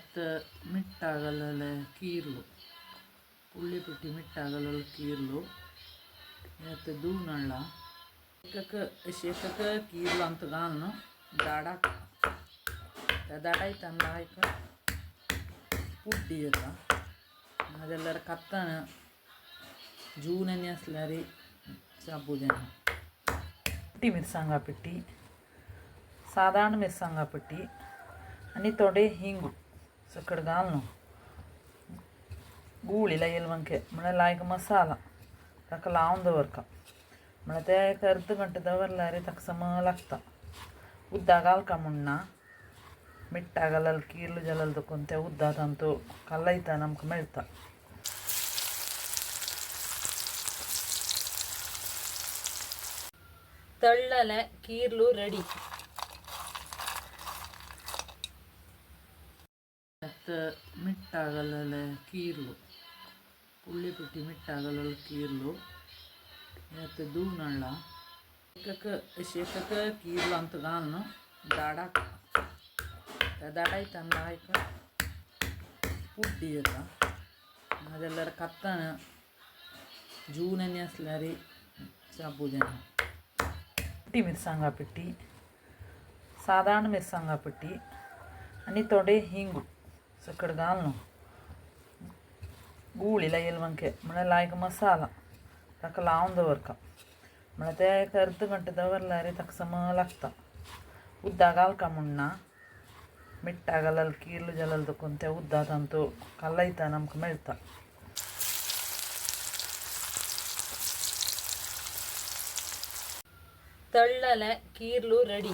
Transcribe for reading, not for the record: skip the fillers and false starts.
ಮತ್ತು ಮಿಟ್ಟಾಗಲ್ಲ ಕೀರ್ಲು ಉಳ್ಳಿಪಿಟ್ಟಿ ಮಿಟ್ಟಾಗಲ್ಲ ಕೀರ್ಲು ಮತ್ತು ದೂನಳ್ಳ शेकक कीर्ल अंत गान दाडा दाडायत अंदायक पुड्डी येता ಅದೆಲ್ಲರ ಕತ್ತನ ಜೂನನೇ असल्यारी साबुदाणा पिट्टी मिरसांगा पिट्टी साधारण मिरसांगा पिट्टी आणि थोडे हिंग सकड घालून गुळीला येलवंके म्हणजे लायक मसाला ताका लावून दवरका म्हणजे ते एक अर्ध घंटे दवरल्यार ताका सम लागता उद्दा घालका मुन्ना ಮಿಟ್ಟಾಗಲ್ಲ ಕೀರ್ಲು ಜಲಲ್ದು ಕೊಂತೆ ಉದ್ದಾದಂತೂ ಕಲ್ಲೈತ ನಮ್ಗೆ ಮೆಳ್ತಾ ತಳ್ಳಲೆ ಕೀರ್ಲು ರೆಡಿ ಮತ್ತು ಮಿಟ್ಟಾಗಲ್ಲ ಕೀರ್ಲು ಉಳ್ಳಿಪಿಟ್ಟಿ ಮಿಟ್ಟಾಗಲ್ಲ ಕೀರ್ಲು ಮತ್ತು ದೂನಳ್ಳ शेकक कीर्ल अंत गान दाडा दाडायत अंदायक पुड्डी येता ಅದೆಲ್ಲರ ಕತ್ತನ ಜೂನನೇ असल्यारी साबुदाणा पिट्टी मिरसांगा पिट्टी साधारण मिरसांगा पिट्टी आणि थोडे हिंग सकड घालून गुळीला येलवंके म्हणजे लायक मसाला ताका लावून दवरका म्हणजे ते एक अर्ध घंटे दवरल्यार ताका सम लागता उद्दा घालका मुन्ना ಮಿಟ್ಟಾಗಲ್ಲ ಕೀರ್ಲು ಜಲಲ್ದು ಕೊಂತೆ ಉದ್ದಾದಂತೂ ಕಲ್ಲೈತ ನಮ್ಗೆ ಮೆಳ್ತಾ ತಳ್ಳಲೆ ಕೀರ್ಲು ರೆಡಿ